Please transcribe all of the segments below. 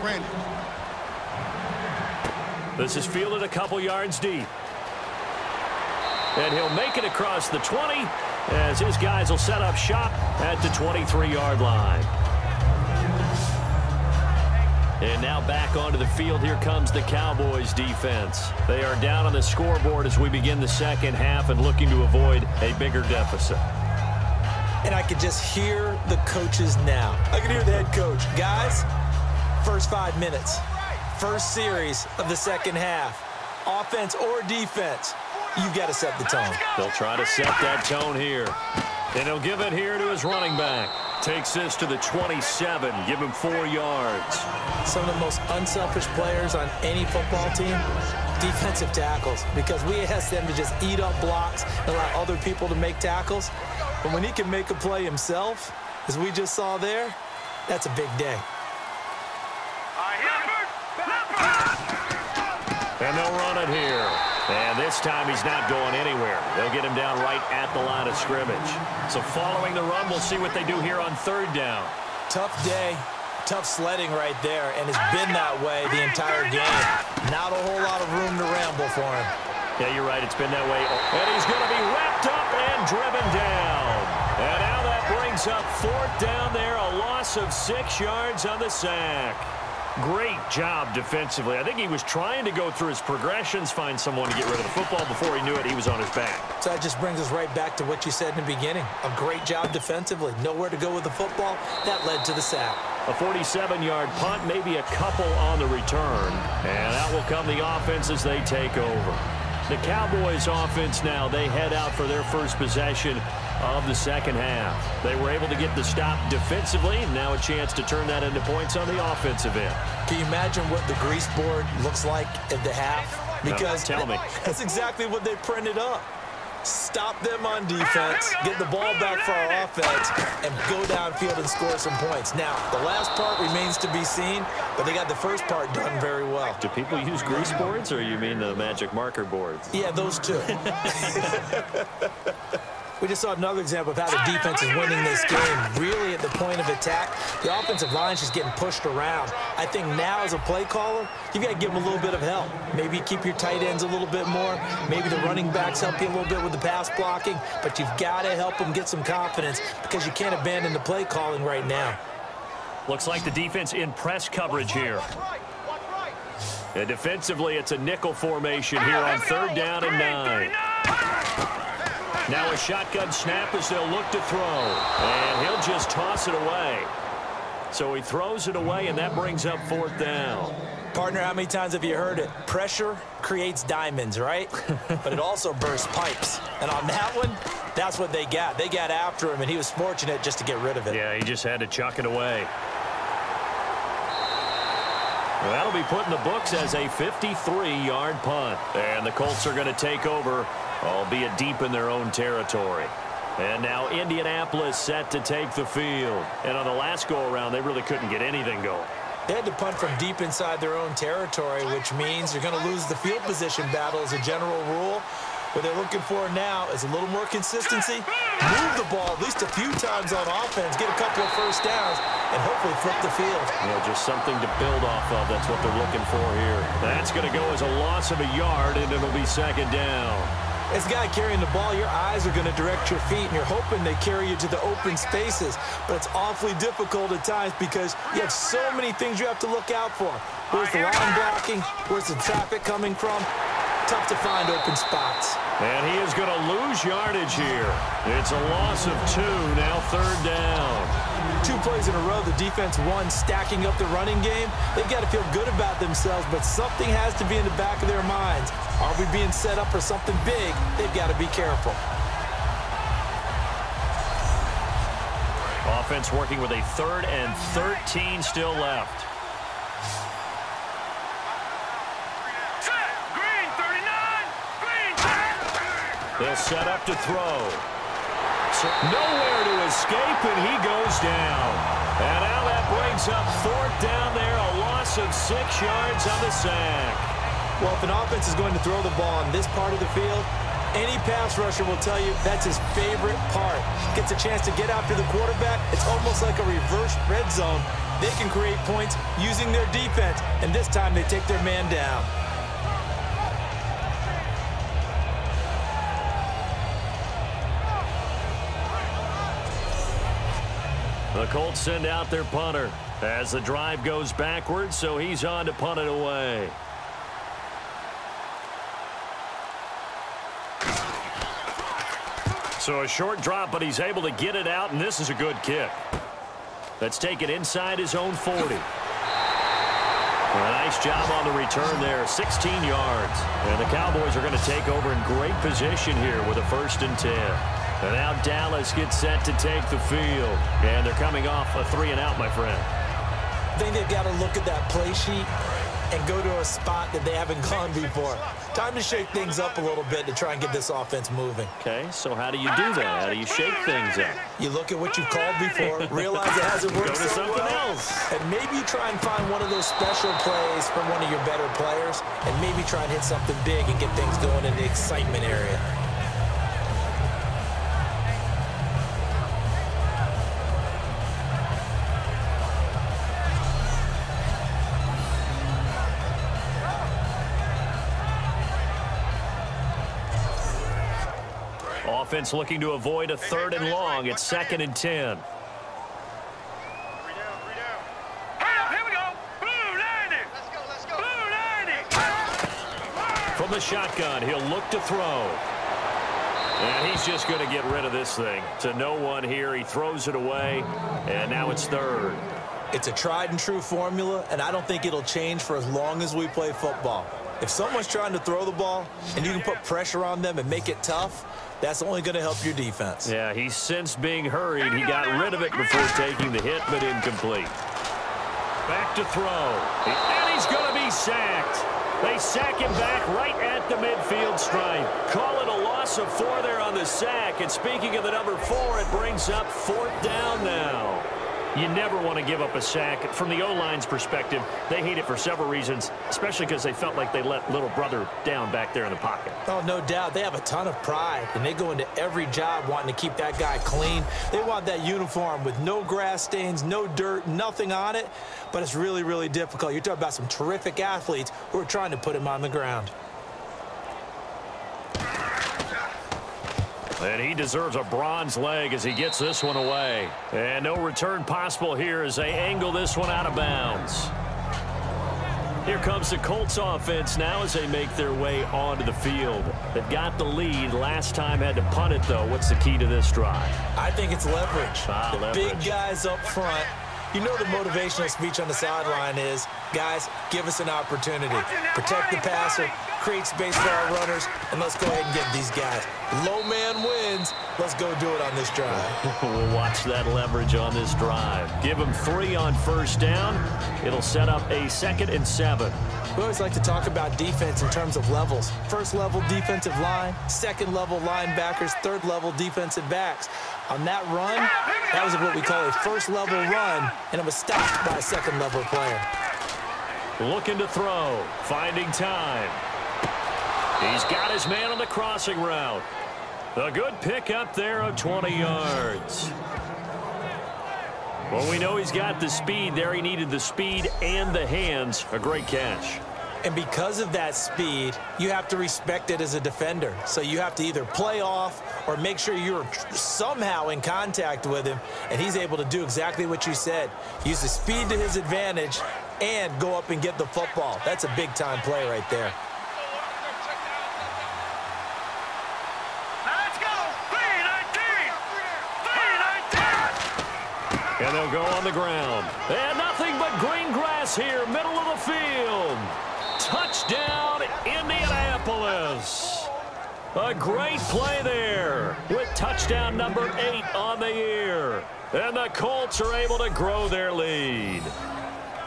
granted. This is fielded a couple yards deep. And he'll make it across the 20 as his guys will set up shop at the 23-yard line. And now back onto the field. Here comes the Cowboys defense. They are down on the scoreboard as we begin the second half and looking to avoid a bigger deficit. And I could just hear the coaches now. I can hear the head coach. Guys, first 5 minutes. First series of the second half. Offense or defense, you've got to set the tone. They'll try to set that tone here. And he'll give it here to his running back. Takes this to the 27. Give him 4 yards. Some of the most unselfish players on any football team, defensive tackles, because we ask them to just eat up blocks and allow other people to make tackles. But when he can make a play himself, as we just saw there, that's a big day. And they'll run it here. And this time he's not going anywhere. They'll get him down right at the line of scrimmage. So following the run, we'll see what they do here on third down. Tough day, tough sledding right there, and it's been that way the entire game. Not a whole lot of room to ramble for him. Yeah, you're right. It's been that way. And he's going to be wrapped up and driven down. And now that brings up fourth down there, a loss of 6 yards on the sack. Great job defensively. I think he was trying to go through his progressions, find someone to get rid of the football. Before he knew it, he was on his back. So that just brings us right back to what you said in the beginning. A great job defensively. Nowhere to go with the football. That led to the sack. A 47-yard punt, maybe a couple on the return. And out will come the offense as they take over. The Cowboys offense now, they head out for their first possession of the second half. They were able to get the stop defensively. Now a chance to turn that into points on the offensive end. Can you imagine what the grease board looks like at the half? Because tell me. That's exactly what they printed up. Stop them on defense, get the ball back for our offense, and go downfield and score some points. Now, the last part remains to be seen, but they got the first part done very well. Do people use grease boards, or you mean the magic marker boards? Yeah, those two. We just saw another example of how the defense is winning this game. Really at the point of attack, the offensive line's just getting pushed around. I think now as a play caller, you've got to give them a little bit of help. Maybe keep your tight ends a little bit more. Maybe the running backs help you a little bit with the pass blocking. But you've got to help them get some confidence because you can't abandon the play calling right now. Looks like the defense in press coverage here. And defensively, it's a nickel formation here on third down and 9. Now a shotgun snap as they'll look to throw. And he'll just toss it away. So he throws it away, and that brings up fourth down. Partner, how many times have you heard it? Pressure creates diamonds, right? But it also bursts pipes. And on that one, that's what they got. They got after him, and he was fortunate just to get rid of it. Yeah, he just had to chuck it away. Well, that'll be put in the books as a 53-yard punt. And the Colts are going to take over, albeit deep in their own territory. And now Indianapolis set to take the field. And on the last go-around, they really couldn't get anything going. They had to punt from deep inside their own territory, which means you're going to lose the field position battle as a general rule. What they're looking for now is a little more consistency, move the ball at least a few times on offense, get a couple of first downs, and hopefully flip the field. Yeah, just something to build off of. That's what they're looking for here. That's going to go as a loss of a yard, and it'll be second down. As a guy carrying the ball, your eyes are going to direct your feet, and you're hoping they carry you to the open spaces. But it's awfully difficult at times because you have so many things you have to look out for. Where's the line blocking? Where's the traffic coming from? Tough to find open spots. And he is going to lose yardage here. It's a loss of 2, now third down. 2 plays in a row, the defense won, stacking up the running game. They've got to feel good about themselves, but something has to be in the back of their minds. Are we being set up for something big? They've got to be careful. Offense working with a 3rd and 13 still left. They'll set up to throw. So nowhere to escape, and he goes down. And now that brings up fourth down there, a loss of 6 yards on the sack. Well, if an offense is going to throw the ball on this part of the field, Any pass rusher will tell you that's his favorite part. Gets a chance to get after the quarterback. It's almost like a reverse red zone. They can create points using their defense, and this time they take their man down. The Colts send out their punter as the drive goes backwards, so he's on to punt it away. So a short drop, but he's able to get it out, and this is a good kick. That's taken inside his own 40. A nice job on the return there, 16 yards. And the Cowboys are going to take over in great position here with a 1st and 10. And now Dallas gets set to take the field. And they're coming off a 3-and-out, my friend. I think they've got to look at that play sheet and go to a spot that they haven't gone before. Time to shake things up a little bit to try and get this offense moving. Okay, so how do you do that? How do you shake things up? You look at what you've called before, realize it hasn't worked Go to so something well, else. and maybe try and find one of those special plays from one of your better players, and maybe try and hit something big and get things going in the excitement area. Offense looking to avoid a 3rd and long. It's 2nd and 10. From the shotgun, he'll look to throw. And he's just going to get rid of this thing. To no one here. He throws it away, and now it's 3rd. It's a tried and true formula, and I don't think it'll change for as long as we play football. If someone's trying to throw the ball and you can put pressure on them and make it tough, that's only going to help your defense. Yeah, he's since being hurried. He got rid of it before taking the hit, but incomplete. Back to throw. And he's going to be sacked. They sack him back right at the midfield stripe. Call it a loss of 4 there on the sack. And speaking of the number 4, it brings up 4th down now. You never want to give up a sack. From the O-line's perspective, they hate it for several reasons, especially because they felt like they let little brother down back there in the pocket. Oh, no doubt. They have a ton of pride, and they go into every job wanting to keep that guy clean. They want that uniform with no grass stains, no dirt, nothing on it, but it's really, really difficult. You're talking about some terrific athletes who are trying to put him on the ground. And he deserves a bronze leg as he gets this one away. And no return possible here as they angle this one out of bounds. Here comes the Colts offense now as they make their way onto the field. They've got the lead. Last time had to punt it, though. What's the key to this drive? I think it's leverage. Leverage. Big guys up front. You know the motivational speech on the sideline is, guys, give us an opportunity. Protect the passer, create space for our runners, and let's go ahead and get these guys. Low man wins. Let's go do it on this drive. We'll watch that leverage on this drive. Give them 3 on 1st down. It'll set up a 2nd and 7. We always like to talk about defense in terms of levels. 1st level defensive line, 2nd level linebackers, 3rd level defensive backs. On that run, that was what we call a 1st level run, and it was stopped by a 2nd level player. Looking to throw, finding time. He's got his man on the crossing route. A good pickup there of 20 yards. Well, we know he's got the speed there. He needed the speed and the hands. A great catch. And because of that speed, you have to respect it as a defender. So you have to either play off or make sure you're somehow in contact with him, and he's able to do exactly what you said. Use the speed to his advantage and go up and get the football. That's a big-time play right there. And they'll go on the ground. And nothing but green grass here, middle of the field. Touchdown, Indianapolis. A great play there with touchdown number 8 on the year. And the Colts are able to grow their lead.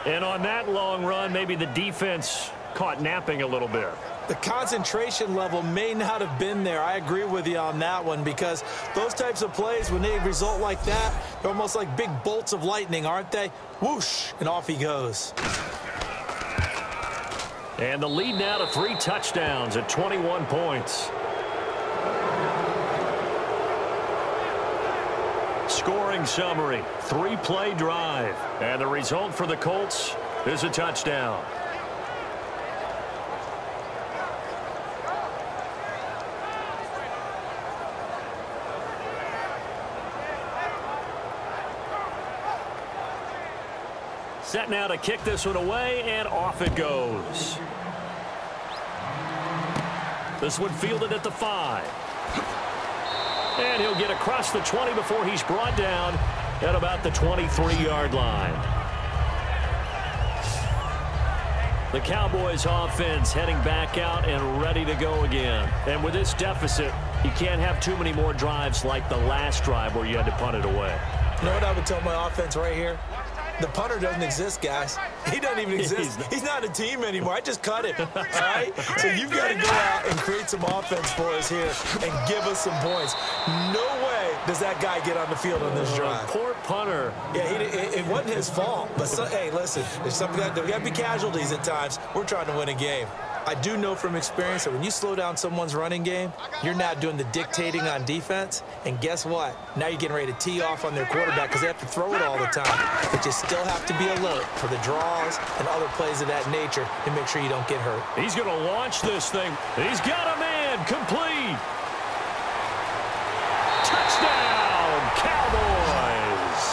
And on that long run, maybe the defense caught napping a little bit. The concentration level may not have been there. I agree with you on that one, because those types of plays, when they result like that, they're almost like big bolts of lightning, aren't they? Whoosh, and off he goes. And the lead now to 3 touchdowns at 21 points. scoring summary. 3-play drive. And the result for the Colts is a touchdown. Set now to kick this one away, and off it goes. This one fielded at the 5. And he'll get across the 20 before he's brought down at about the 23-yard line. The Cowboys offense heading back out and ready to go again. And with this deficit, you can't have too many more drives like the last drive where you had to punt it away. You know what I would tell my offense right here? The punter doesn't exist, guys. He doesn't even exist. He's not a team anymore. I just cut him, all right? So you've got to go out and create some offense for us here and give us some points. No way does that guy get on the field on this drive. Poor punter. Yeah, it wasn't his fault. But, hey, listen, there's got to be casualties at times. We're trying to win a game. I do know from experience that when you slow down someone's running game, you're not doing the dictating on defense. And guess what? Now you're getting ready to tee off on their quarterback because they have to throw it all the time. But you still have to be alert for the draws and other plays of that nature to make sure you don't get hurt. He's going to launch this thing. He's got a man. Complete. Touchdown, Cowboys.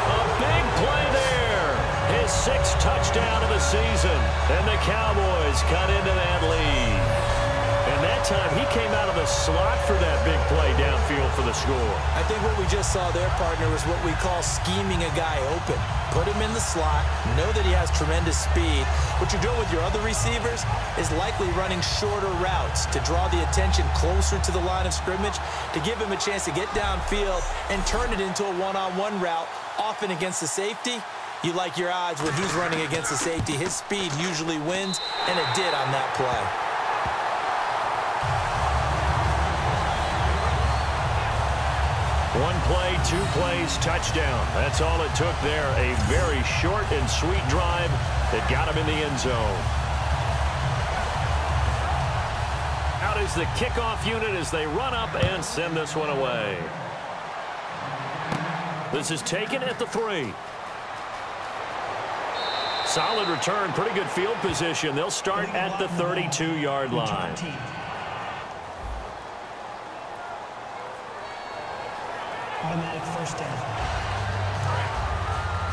A big play there. His 6th touchdown of the season. And the Cowboys cut into that lead. And that time he came out of the slot for that big play downfield for the score. I think what we just saw there, partner, was what we call scheming a guy open. Put him in the slot, know that he has tremendous speed. What you're doing with your other receivers is likely running shorter routes to draw the attention closer to the line of scrimmage, to give him a chance to get downfield and turn it into a one-on-one route, often against the safety. You like your odds when he's running against the safety. His speed usually wins, and it did on that play. One play, 2 plays, touchdown. That's all it took there. A very short and sweet drive that got him in the end zone. Out is the kickoff unit as they run up and send this one away. This is taken at the 3. Solid return, pretty good field position. They'll start at the 32-yard line. Automatic first down.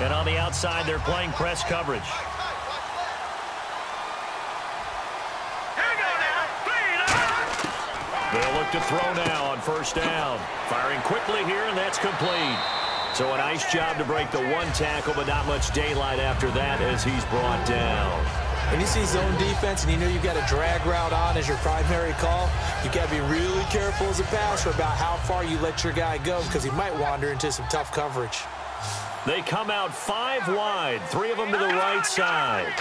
And on the outside, they're playing press coverage. They'll look to throw now on first down. Firing quickly here, and that's complete. So a nice job to break the 1 tackle, but not much daylight after that as he's brought down. When you see zone defense and you know you've got a drag route on as your primary call, you've got to be really careful as a passer about how far you let your guy go because he might wander into some tough coverage. They come out 5 wide, 3 of them to the right side.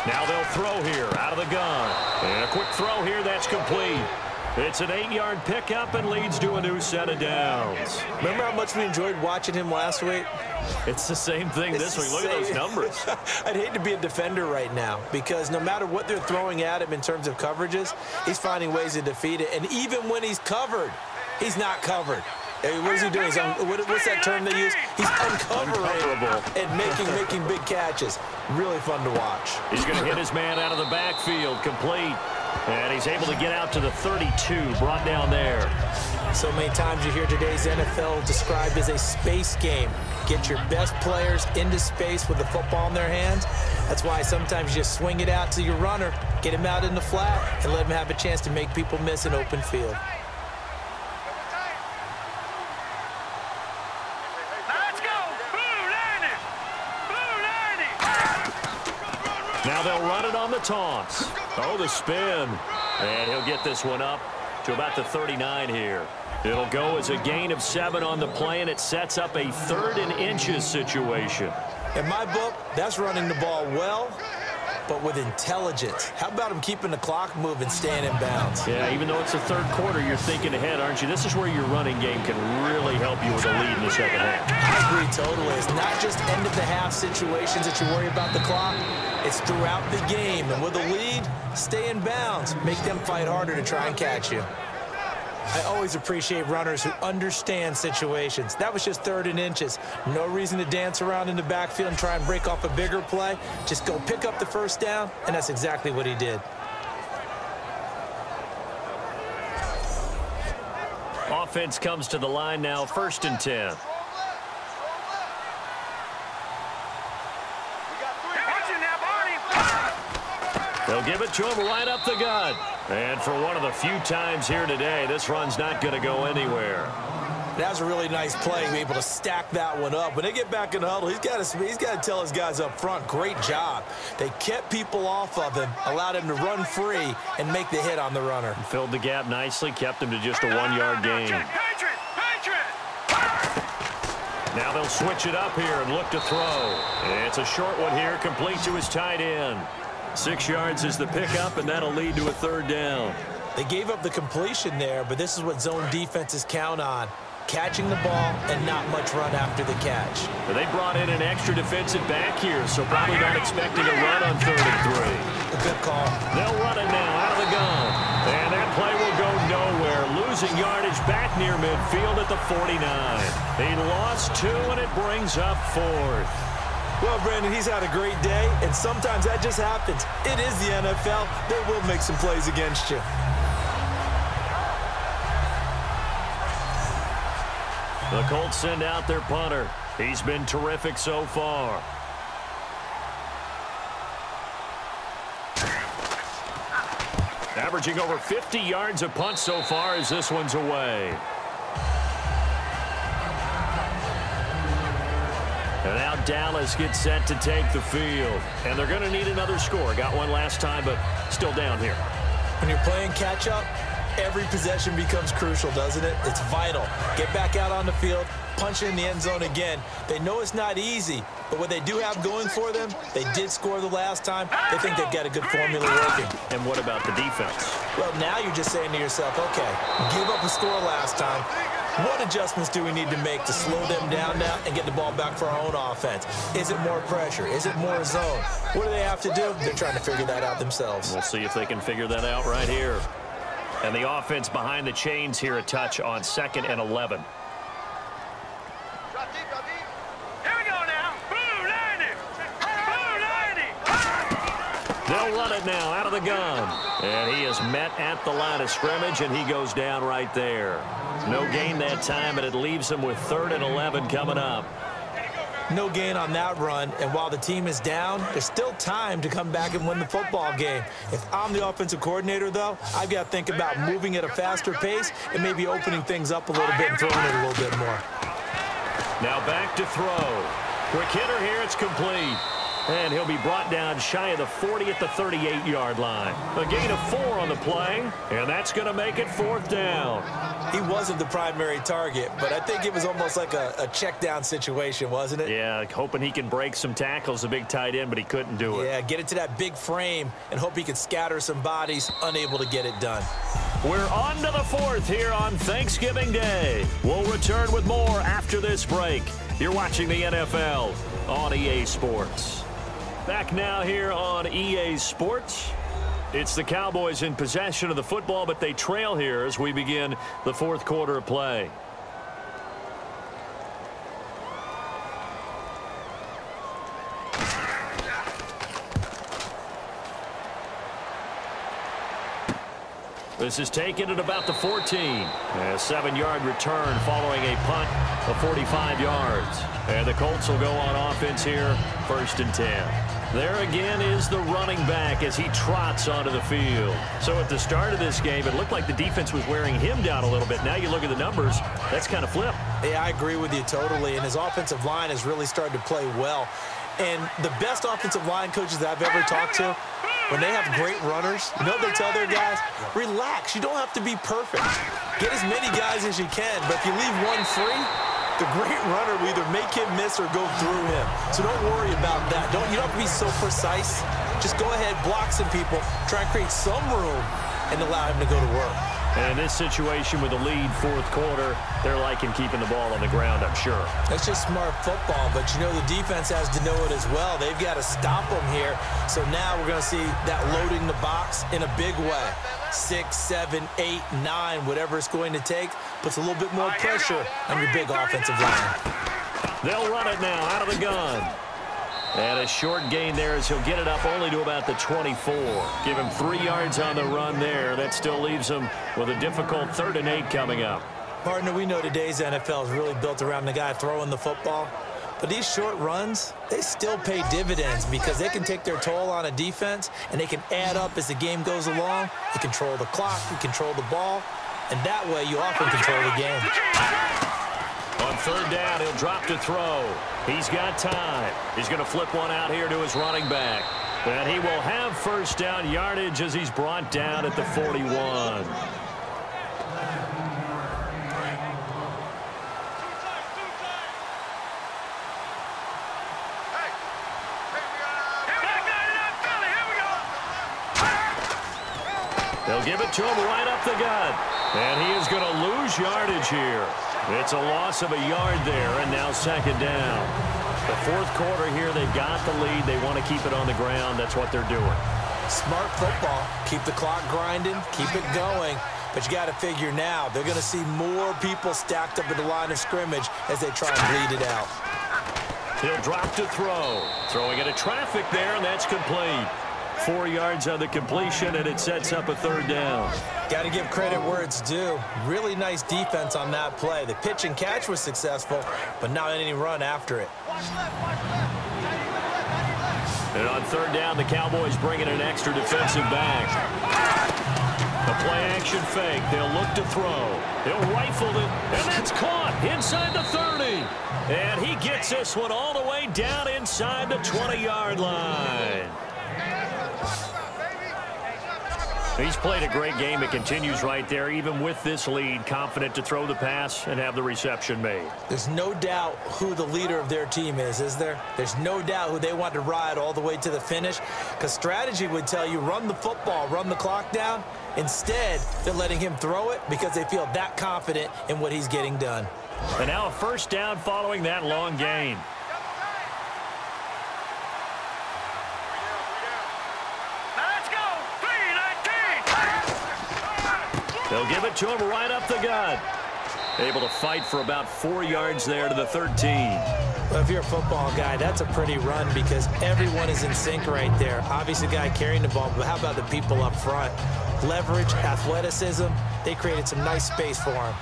Now they'll throw here out of the gun. And a quick throw here, that's complete. It's an 8-yard pickup and leads to a new set of downs. Remember how much we enjoyed watching him last week? It's the same thing this week. Look at those numbers. I'd hate to be a defender right now because no matter what they're throwing at him in terms of coverages, he's finding ways to defeat it. And even when he's covered, he's not covered. What is he doing? What's that term they use? He's uncovering and making big catches. Really fun to watch. He's going to hit his man out of the backfield, complete. And he's able to get out to the 32, brought down there. So many times you hear today's NFL described as a space game. Get your best players into space with the football in their hands. That's why sometimes you just swing it out to your runner, get him out in the flat, and let him have a chance to make people miss an open field. Now they'll run it on the toss. Oh, the spin. And he'll get this one up to about the 39 here. It'll go as a gain of 7 on the play, and it sets up a 3rd and inches situation. In my book, that's running the ball well, but with intelligence. How about him keeping the clock moving, staying in bounds? Yeah, even though it's the 3rd quarter, you're thinking ahead, aren't you? This is where your running game can really help you with a lead in the second half. I agree totally. It's not just end-of-the-half situations that you worry about the clock. It's throughout the game. And with a lead, stay in bounds. Make them fight harder to try and catch you. I always appreciate runners who understand situations. That was just 3rd and inches. No reason to dance around in the backfield and try and break off a bigger play. Just go pick up the first down, and that's exactly what he did. Offense comes to the line now, 1st and 10. They'll give it to him right up the gut. And for one of the few times here today, this run's not going to go anywhere. That was a really nice play, able to stack that one up. When they get back in the huddle, he's got to tell his guys up front, great job. They kept people off of him, allowed him to run free and make the hit on the runner. Filled the gap nicely, kept him to just a 1-yard gain. Now they'll switch it up here and look to throw. It's a short one here, complete to his tight end. 6 yards is the pickup, and that'll lead to a 3rd down. They gave up the completion there, but this is what zone defenses count on. Catching the ball and not much run after the catch. They brought in an extra defensive back here, so probably not expecting a run on 3rd and 3. A good call. They'll run it now out of the gun. And that play will go nowhere. Losing yardage back near midfield at the 49. He lost 2, and it brings up 4th. Well, Brandon, he's had a great day, and sometimes that just happens. It is the NFL. They will make some plays against you. The Colts send out their punter. He's been terrific so far. Averaging over 50 yards a punt so far as this one's away. And now Dallas gets set to take the field. And they're going to need another score. Got one last time, but still down here. When you're playing catch-up, every possession becomes crucial, doesn't it? It's vital. Get back out on the field, punch it in the end zone again. They know it's not easy, but what they do have going for them, they did score the last time. They think they've got a good formula working. And what about the defense? Well, now you're just saying to yourself, okay, give up a score last time. What adjustments do we need to make to slow them down now and get the ball back for our own offense? Is it more pressure? Is it more zone? What do they have to do? They're trying to figure that out themselves. We'll see if they can figure that out right here. And the offense behind the chains here, a touch on 2nd and 11. They'll run it now out of the gun. And he is met at the line of scrimmage, and he goes down right there. No gain that time, and it leaves him with 3rd and 11 coming up. No gain on that run, and while the team is down, there's still time to come back and win the football game. If I'm the offensive coordinator, though, I've got to think about moving at a faster pace and maybe opening things up a little bit and throwing it a little bit more. Now back to throw. Quick hitter here, it's complete. And he'll be brought down shy of the 40 at the 38-yard line. A gain of 4 on the play, and that's going to make it 4th down. He wasn't the primary target, but I think it was almost like a check down situation, wasn't it? Yeah, hoping he can break some tackles, a big tight end, but he couldn't do it. Yeah, get it to that big frame and hope he can scatter some bodies, unable to get it done. We're on to the 4th here on Thanksgiving Day. We'll return with more after this break. You're watching the NFL on EA Sports. Back now here on EA Sports. It's the Cowboys in possession of the football, but they trail here as we begin the 4th quarter of play. This is taken at about the 14. A 7-yard return following a punt of 45 yards. And the Colts will go on offense here, 1st and 10. There again is the running back as he trots onto the field. So at the start of this game, it looked like the defense was wearing him down a little bit. Now you look at the numbers, that's kind of flipped. Yeah, I agree with you totally. And his offensive line has really started to play well. And the best offensive line coaches that I've ever talked to, when they have great runners, you know what they tell their guys? Relax. You don't have to be perfect. Get as many guys as you can, but if you leave one free, the great runner will either make him miss or go through him. So don't worry about that. You don't have to be so precise. Just go ahead, block some people, try and create some room, and allow him to go to work. And in this situation with the lead, fourth quarter, they're liking keeping the ball on the ground, I'm sure. That's just smart football, but you know the defense has to know it as well. They've got to stop them here. So now we're going to see that loading the box in a big way. 6, 7, 8, 9, whatever it's going to take, puts a little bit more pressure on your big offensive line. They'll run it now out of the gun. And a short gain there as he'll get it up only to about the 24. Give him 3 yards on the run there. That still leaves him with a difficult 3rd and 8 coming up. Partner, we know today's NFL is really built around the guy throwing the football. But these short runs, they still pay dividends because they can take their toll on a defense and they can add up as the game goes along. You control the clock, you control the ball, and that way you often control the game. On 3rd down, he'll drop to throw. He's got time. He's going to flip one out here to his running back. And he will have 1st down yardage as he's brought down at the 41. They'll give it to him right up the gut. And he is going to lose yardage here. It's a loss of a yard there, and now 2nd down. The 4th quarter here, they've got the lead. They want to keep it on the ground. That's what they're doing. Smart football. Keep the clock grinding. Keep it going. But you got to figure now, they're going to see more people stacked up at the line of scrimmage as they try and bleed it out. He'll drop to throw. Throwing into traffic there, and that's complete. 4 yards on the completion, and it sets up a 3rd down. Got to give credit where it's due. Really nice defense on that play. The pitch and catch was successful, but not any run after it. And on 3rd down, the Cowboys bring in an extra defensive back. The play-action fake. They'll look to throw. He'll rifle it, and that's caught inside the 30. And he gets this one all the way down inside the 20-yard line. He's played a great game. It continues right there, even with this lead, confident to throw the pass and have the reception made. There's no doubt who the leader of their team is there? There's no doubt who they want to ride all the way to the finish, because strategy would tell you run the football, run the clock down. Instead, they're letting him throw it because they feel that confident in what he's getting done. And now a 1st down following that long gain. They'll give it to him right up the gut. Able to fight for about 4 yards there to the 13. Well, if you're a football guy, that's a pretty run because everyone is in sync right there. Obviously, the guy carrying the ball, but how about the people up front? Leverage, athleticism, they created some nice space for him.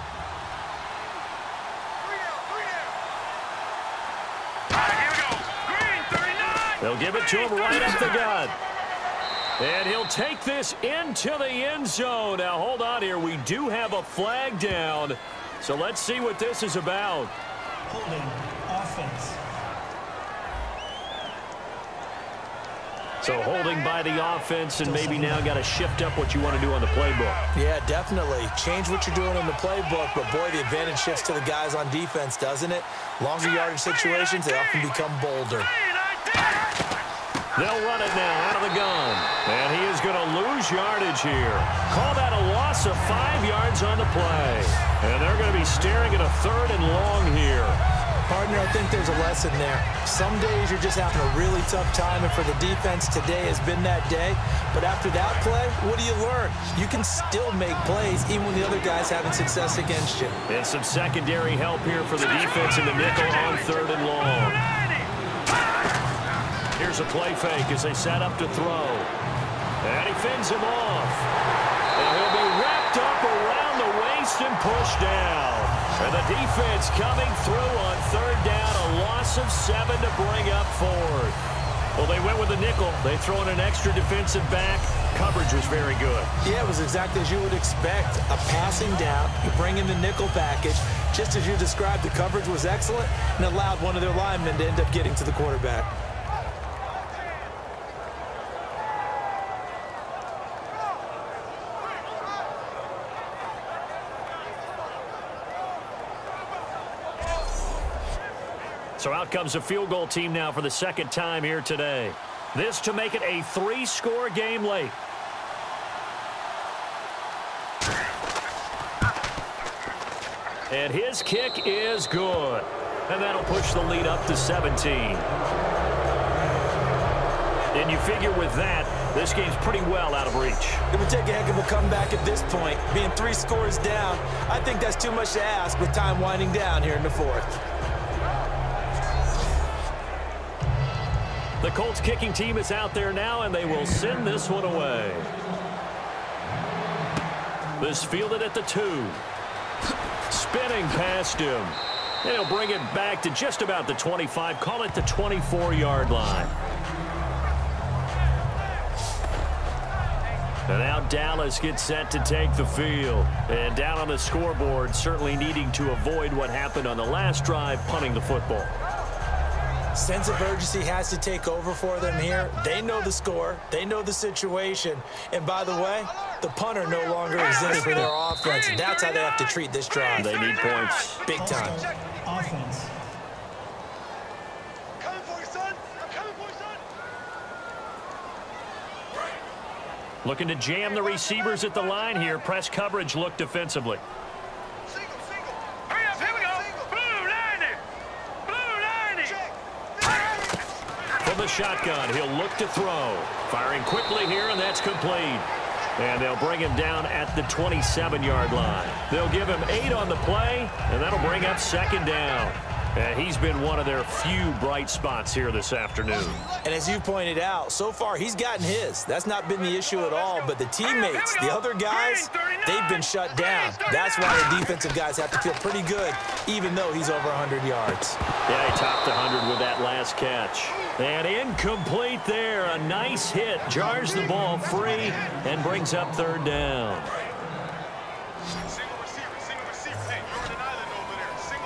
They'll give it to him right up the gut. And he'll take this into the end zone. Now, hold on here. We do have a flag down. So let's see what this is about. Holding offense. So holding by the offense, and maybe now got to shift up what you want to do on the playbook. Yeah, definitely. Change what you're doing in the playbook, but boy, the advantage shifts to the guys on defense, doesn't it? Longer yardage situations, they often become bolder. They'll run it now out of the gun. And he is going to lose yardage here. Call that a loss of 5 yards on the play. And they're going to be staring at a 3rd and long here. Partner, I think there's a lesson there. Some days you're just having a really tough time, and for the defense, today has been that day. But after that play, what do you learn? You can still make plays even when the other guy's having success against you. And some secondary help here for the defense in the nickel on 3rd and long. Here's a play fake as they set up to throw. And he fends him off. And he'll be wrapped up around the waist and pushed down. And the defense coming through on 3rd down, a loss of 7 to bring up 4th. Well, they went with a nickel. They throw in an extra defensive back. Coverage was very good. Yeah, it was exactly as you would expect. A passing down, you bring in the nickel package. Just as you described, the coverage was excellent and allowed one of their linemen to end up getting to the quarterback. So out comes a field goal team now for the 2nd time here today. This to make it a 3-score game late. And his kick is good. And that'll push the lead up to 17. And you figure with that, this game's pretty well out of reach. It would take a heck of a comeback at this point. Being 3 scores down, I think that's too much to ask with time winding down here in the 4th. The Colts kicking team is out there now, and they will send this one away. This fielded at the 2. Spinning past him. And he'll bring it back to just about the 25, call it the 24-yard line. And now Dallas gets set to take the field. And down on the scoreboard, certainly needing to avoid what happened on the last drive, punting the football. Sense of urgency has to take over for them here. They know the score. They know the situation. And by the way, the punter no longer exists for their offense. And that's how they have to treat this drive. They need points. Big time. Offense. Looking to jam the receivers at the line here. Press coverage look defensively. From the shotgun, he'll look to throw. Firing quickly here, and that's complete. And they'll bring him down at the 27-yard line. They'll give him 8 on the play, and that'll bring up 2nd down. And he's been one of their few bright spots here this afternoon. And as you pointed out, so far he's gotten his. That's not been the issue at all. But the teammates, the other guys, they've been shut down. That's why the defensive guys have to feel pretty good, even though he's over 100 yards. Yeah, he topped 100 with that last catch. And incomplete there. A nice hit. Jars the ball free and brings up 3rd down.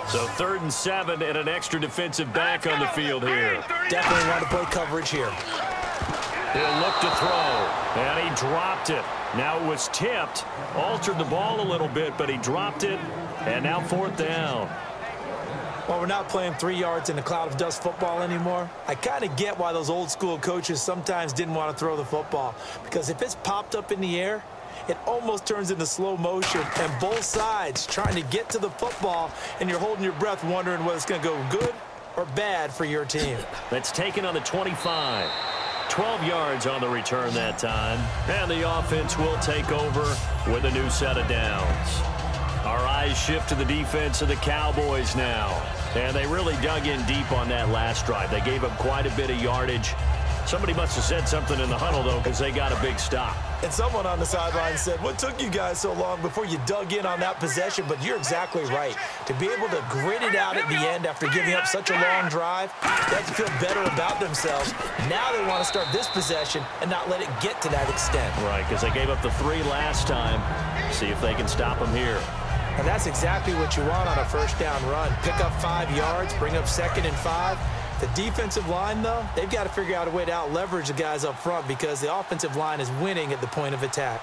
So 3rd and 7 and an extra defensive back on the field here. Definitely want to play coverage here. He'll look to throw, and he dropped it. Now it was tipped, altered the ball a little bit, but he dropped it, and now 4th down. Well, we're not playing 3 yards in a cloud of dust football anymore. I kind of get why those old school coaches sometimes didn't want to throw the football, because if it's popped up in the air, it almost turns into slow motion, and both sides trying to get to the football, and you're holding your breath wondering whether it's going to go good or bad for your team. That's taken on the 25. 12 yards on the return that time, and the offense will take over with a new set of downs. Our eyes shift to the defense of the Cowboys now, and they really dug in deep on that last drive. They gave up quite a bit of yardage. Somebody must have said something in the huddle, though, because they got a big stop. And someone on the sideline said, what took you guys so long before you dug in on that possession? But you're exactly right. To be able to grit it out at the end after giving up such a long drive, they have to feel better about themselves. Now they want to start this possession and not let it get to that extent. Right, because they gave up the 3 last time. See if they can stop them here. And that's exactly what you want on a 1st down run. Pick up 5 yards, bring up 2nd and 5. The defensive line, though, they've got to figure out a way to out-leverage the guys up front because the offensive line is winning at the point of attack.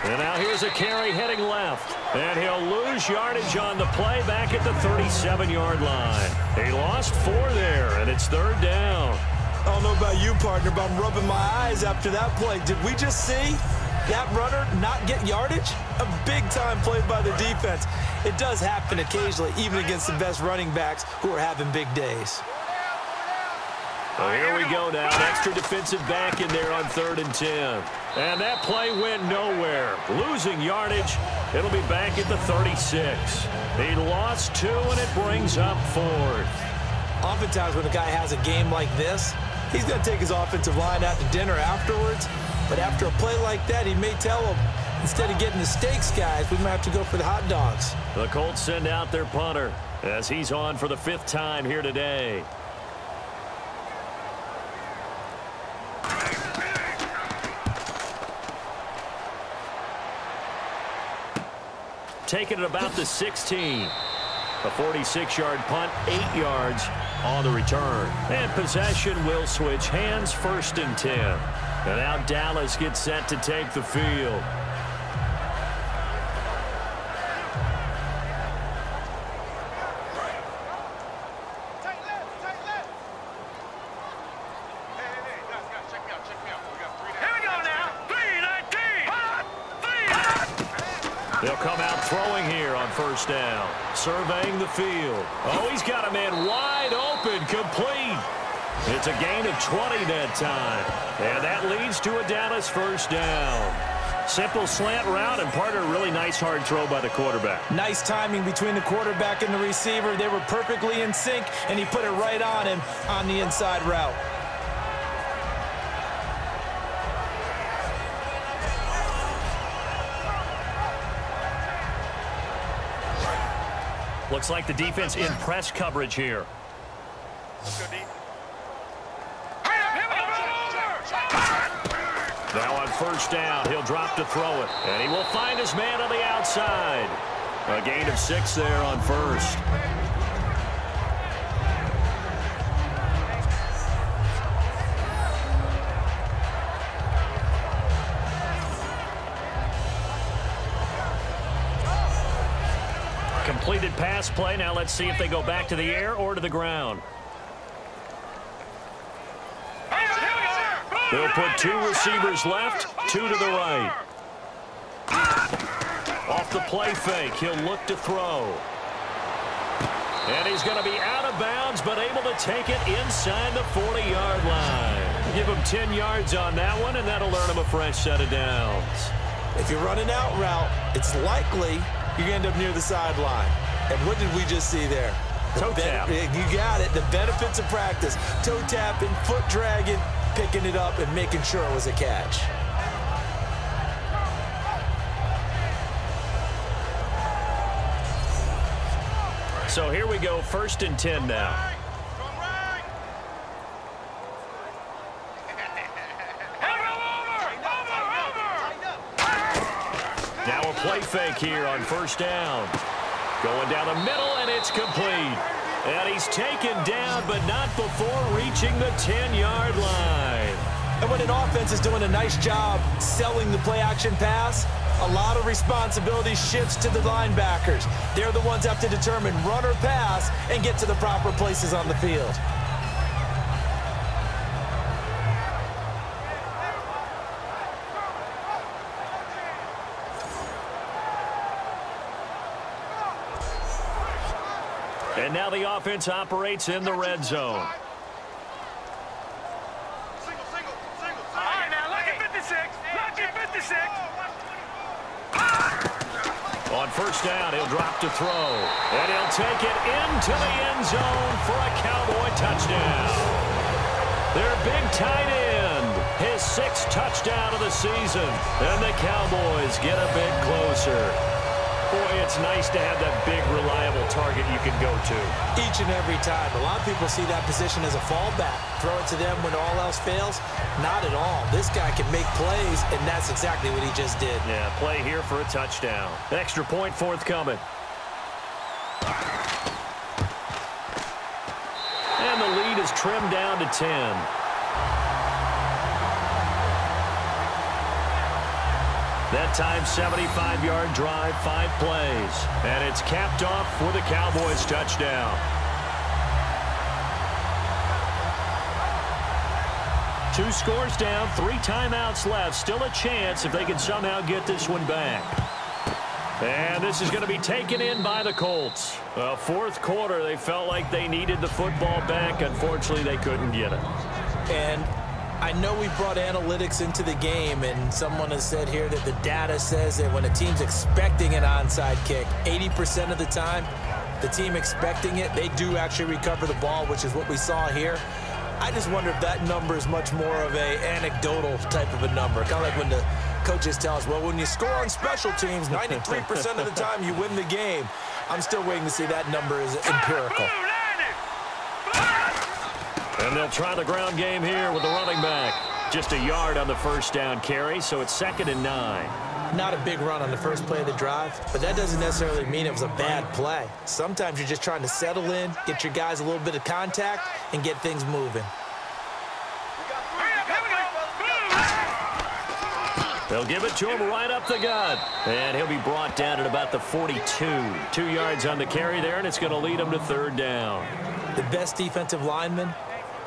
And now here's a carry heading left. And he'll lose yardage on the play back at the 37-yard line. He lost 4 there, and it's 3rd down. I don't know about you, partner, but I'm rubbing my eyes after that play. Did we just see that runner not get yardage? A big-time play by the defense. It does happen occasionally, even against the best running backs who are having big days. Well, here we go now. An extra defensive back in there on 3rd and 10. And that play went nowhere. Losing yardage. It'll be back at the 36. He lost 2, and it brings up 4th. Oftentimes when a guy has a game like this, he's going to take his offensive line out to dinner afterwards. But after a play like that, he may tell them, instead of getting the steaks, guys, we might have to go for the hot dogs. The Colts send out their punter as he's on for the 5th time here today. Taking it about the 16. A 46-yard punt, 8 yards on the return. And possession will switch hands, 1st and 10. And now Dallas gets set to take the field. They'll come out throwing here on first down. Surveying the field. Oh, he's got a man wide open, complete. It's a gain of 20 that time. And that leads to a Dallas first down. Simple slant route and part of a really nice hard throw by the quarterback. Nice timing between the quarterback and the receiver. They were perfectly in sync, and he put it right on him on the inside route. Looks like the defense in press coverage here. Now on first down, he'll drop to throw it. And he will find his man on the outside. A gain of 6 there on first. Completed pass play. Now let's see if they go back to the air or to the ground. They'll put 2 receivers left, 2 to the right. Off the play fake, he'll look to throw. And he's going to be out of bounds, but able to take it inside the 40-yard line. Give him 10 yards on that one, and that'll earn him a fresh set of downs. If you're running out route, it's likely you're going to end up near the sideline. And what did we just see there? Toe tap. You got it. The benefits of practice. Toe tapping, foot dragging, picking it up, and making sure it was a catch. So here we go, 1st and 10 now. Now a play fake here on first down. Going down the middle, and it's complete. And he's taken down, but not before reaching the 10-yard line. And when an offense is doing a nice job selling the play-action pass, a lot of responsibility shifts to the linebackers. They're the ones that have to determine run or pass and get to the proper places on the field. And now the offense operates in the red zone. On first down, he'll drop to throw. And he'll take it into the end zone for a Cowboy touchdown. Their big tight end, his 6th touchdown of the season. And the Cowboys get a bit closer. Boy, it's nice to have that big, reliable target you can go to. Each and every time. A lot of people see that position as a fallback. Throw it to them when all else fails. Not at all. This guy can make plays, and that's exactly what he just did. Yeah, play here for a touchdown. Extra point forthcoming. And the lead is trimmed down to 10. That time, 75-yard drive, 5 plays. And it's capped off with a Cowboys touchdown. 2 scores down, 3 timeouts left. Still a chance if they can somehow get this one back. And this is going to be taken in by the Colts. Well, 4th quarter, they felt like they needed the football back. Unfortunately, they couldn't get it. And I know we brought analytics into the game, and someone has said here that the data says that when a team's expecting an onside kick, 80% of the time, the team expecting it, they do actually recover the ball, which is what we saw here. I just wonder if that number is much more of a anecdotal type of a number. Kind of like when the coaches tell us, well, when you score on special teams, 93% of the time you win the game. I'm still waiting to see that number is empirical. And they'll try the ground game here with the running back. Just a yard on the first down carry, so it's 2nd and 9. Not a big run on the first play of the drive, but that doesn't necessarily mean it was a bad play. Sometimes you're just trying to settle in, get your guys a little bit of contact, and get things moving. They'll give it to him right up the gut. And he'll be brought down at about the 42. 2 yards on the carry there, and it's going to lead him to 3rd down. The best defensive lineman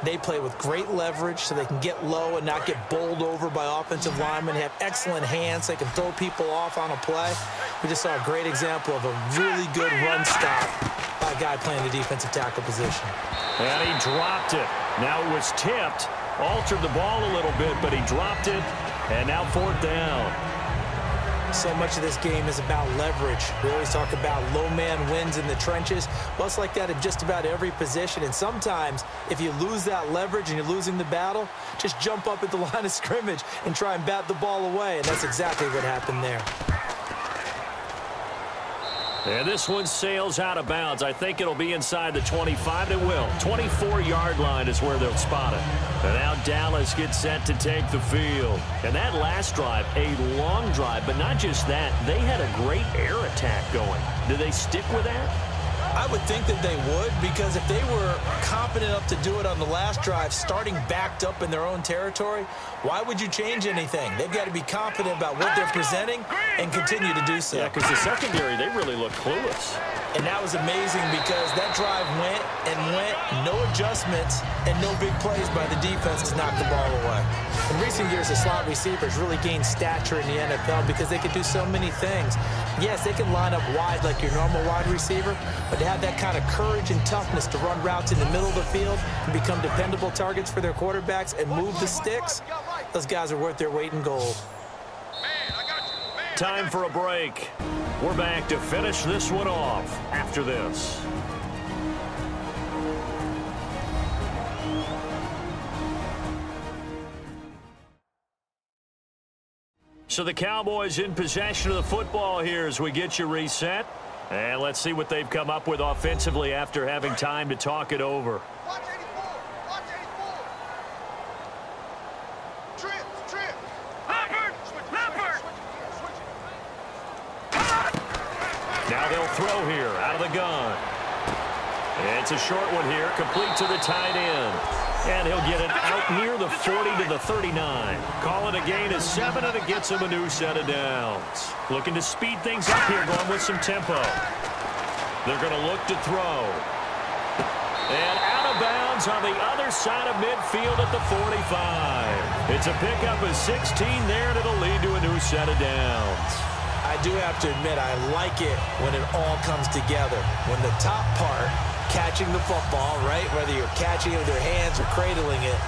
They play with great leverage so they can get low and not get bowled over by offensive linemen. They have excellent hands. They can throw people off on a play. We just saw a great example of a really good run stop by a guy playing the defensive tackle position. And he dropped it. Now it was tipped. Altered the ball a little bit, but he dropped it. And now 4th down. So much of this game is about leverage. We always talk about low man wins in the trenches. Well, it's like that in just about every position. And sometimes, if you lose that leverage and you're losing the battle, just jump up at the line of scrimmage and try and bat the ball away. And that's exactly what happened there. And this one sails out of bounds. I think it'll be inside the 25. It will. 24-yard line is where they'll spot it. And now Dallas gets set to take the field. And that last drive, a long drive, but not just that. They had a great air attack going. Do they stick with that? I would think that they would, because if they were confident enough to do it on the last drive, starting backed up in their own territory, why would you change anything? They've got to be confident about what they're presenting and continue to do so. Yeah, because the secondary, they really look clueless. And that was amazing because that drive went and went, no adjustments, and no big plays by the defense to knock the ball away. In recent years, the slot receivers really gained stature in the NFL because they could do so many things. Yes, they can line up wide like your normal wide receiver, but to have that kind of courage and toughness to run routes in the middle of the field and become dependable targets for their quarterbacks and move the sticks, those guys are worth their weight in gold. Time for a break. We're back to finish this one off after this. So the Cowboys in possession of the football here as we get you reset. And let's see what they've come up with offensively after having time to talk it over. Now they'll throw here out of the gun. It's a short one here, complete to the tight end. And he'll get it out near the 40 to the 39. Call it a gain of 7, and it gets him a new set of downs. Looking to speed things up here, going with some tempo. They're going to look to throw. And out of bounds on the other side of midfield at the 45. It's a pickup of 16 there, and it'll lead to a new set of downs. I do have to admit, I like it when it all comes together. When the top part, catching the football, right, whether you're catching it with your hands or cradling it,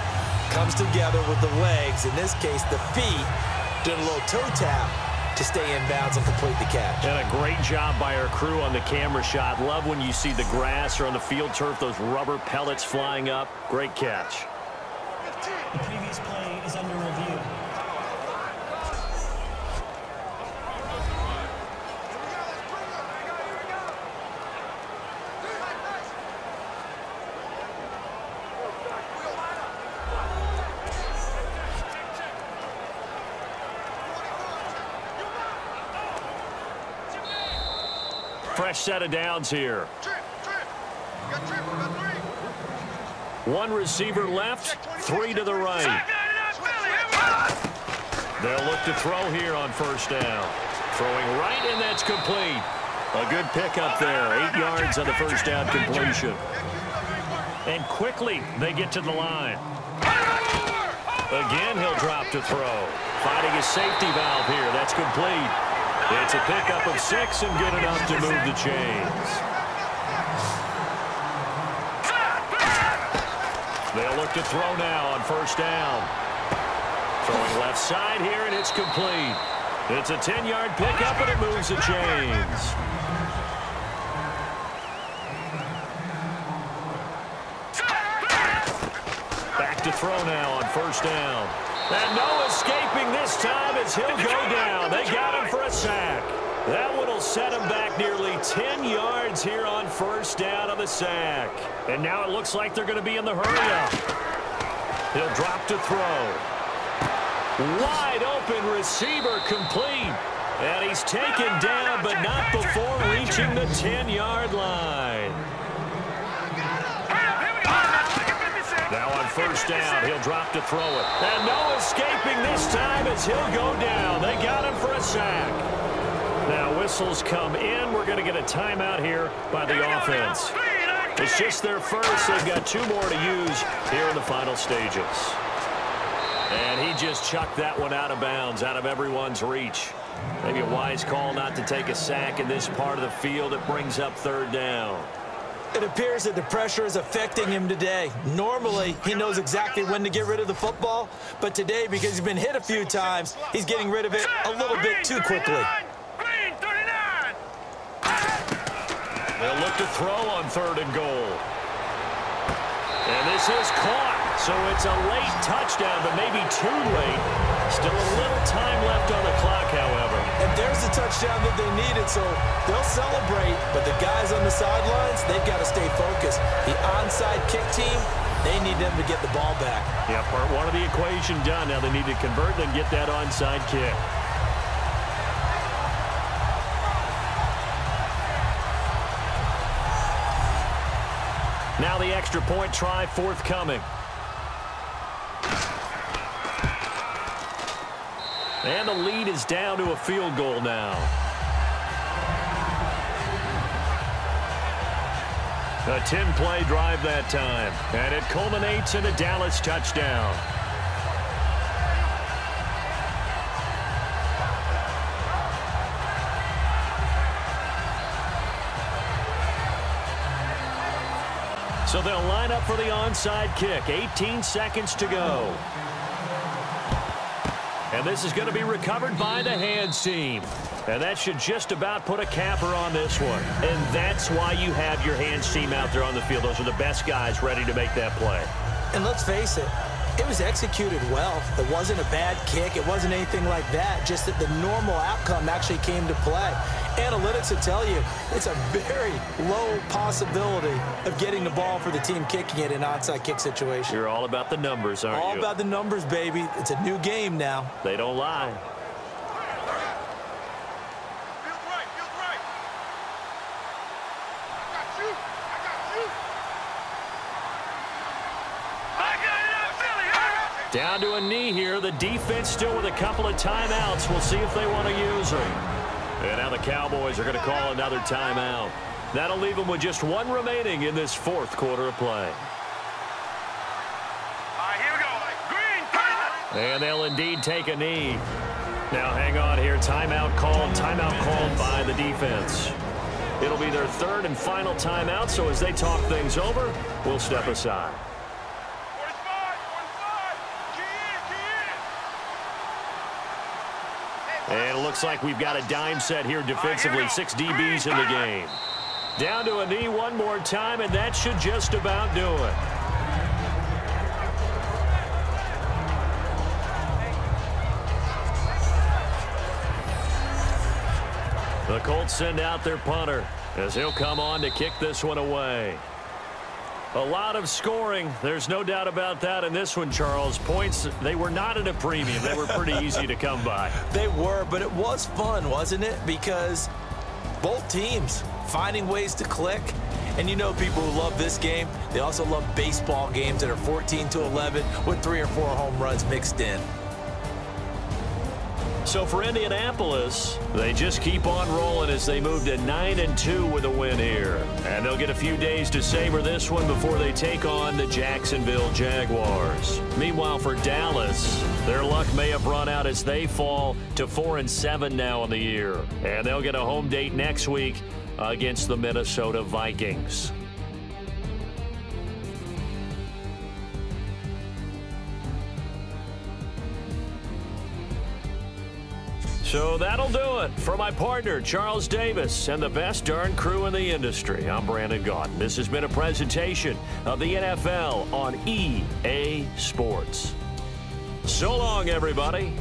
comes together with the legs, in this case the feet, doing a little toe tap to stay in bounds and complete the catch. And a great job by our crew on the camera shot. Love when you see the grass or on the field turf, those rubber pellets flying up. Great catch. The previous play is under review. Fresh set of downs here. One receiver left, 3 to the right. They'll look to throw here on first down. Throwing right, and that's complete. A good pickup there, 8 yards on the first down completion. And quickly, they get to the line. Again, he'll drop to throw. Finding a safety valve here. That's complete. It's a pickup of 6 and good enough to move the chains. They'll look to throw now on first down. Throwing left side here, and it's complete. It's a 10-yard pickup, and it moves the chains. Back to throw now on first down. And no escaping this time as he'll go down. They got him for a sack. That one will set him back nearly 10 yards here on first down on the sack. And now it looks like they're going to be in the hurry-up. He'll drop to throw. Wide open receiver complete. And he's taken down, but not before reaching the 10-yard line. Now on first down, he'll drop to throw it. And no escaping this time as he'll go down. They got him for a sack. Now whistles come in. We're going to get a timeout here by the offense. It's just their first. They've got 2 more to use here in the final stages. And he just chucked that one out of bounds, out of everyone's reach. Maybe a wise call not to take a sack in this part of the field. It brings up 3rd down. It appears that the pressure is affecting him today. Normally, he knows exactly when to get rid of the football, but today, because he's been hit a few times, he's getting rid of it a little bit too quickly. They'll look to throw on 3rd and goal. And this is caught. So it's a late touchdown, but maybe too late. Still a little time left on the clock, however. And there's the touchdown that they needed, so they'll celebrate. But the guys on the sidelines, they've got to stay focused. The onside kick team, they need them to get the ball back. Yeah, part 1 of the equation done. Now they need to convert and get that onside kick. Now the extra point try forthcoming. And the lead is down to a field goal now. A 10-play drive that time. And it culminates in a Dallas touchdown. So they'll line up for the onside kick. 18 seconds to go. And this is going to be recovered by the hands team. And that should just about put a capper on this one. And that's why you have your hands team out there on the field. Those are the best guys ready to make that play. And let's face it, it was executed well. It wasn't a bad kick. It wasn't anything like that. Just that the normal outcome actually came to play. Analytics will tell you it's a very low possibility of getting the ball for the team kicking it in an onside kick situation. You're all about the numbers, aren't you? All about the numbers, baby. It's a new game now. They don't lie. Down to a knee here. The defense still with a couple of timeouts. We'll see if they want to use them. And now the Cowboys are going to call another timeout. That'll leave them with just 1 remaining in this 4th quarter of play. Here we go. Green. And they'll indeed take a knee. Now hang on here. Timeout called by the defense. It'll be their 3rd and final timeout, so as they talk things over, we'll step aside. And it looks like we've got a dime set here defensively. 6 DBs in the game. Down to a knee 1 more time, and that should just about do it. The Colts send out their punter as he'll come on to kick this one away. A lot of scoring. There's no doubt about that in this one, Charles. Points, they were not at a premium. They were pretty easy to come by. They were, but it was fun, wasn't it? Because both teams finding ways to click. And you know people who love this game, they also love baseball games that are 14-11 with 3 or 4 home runs mixed in. So for Indianapolis, they just keep on rolling as they move to 9-2 with a win here. And they'll get a few days to savor this one before they take on the Jacksonville Jaguars. Meanwhile, for Dallas, their luck may have run out as they fall to 4-7 now in the year. And they'll get a home date next week against the Minnesota Vikings. So that'll do it for my partner, Charles Davis, and the best darn crew in the industry. I'm Brandon Gaudin. This has been a presentation of the NFL on EA Sports. So long, everybody.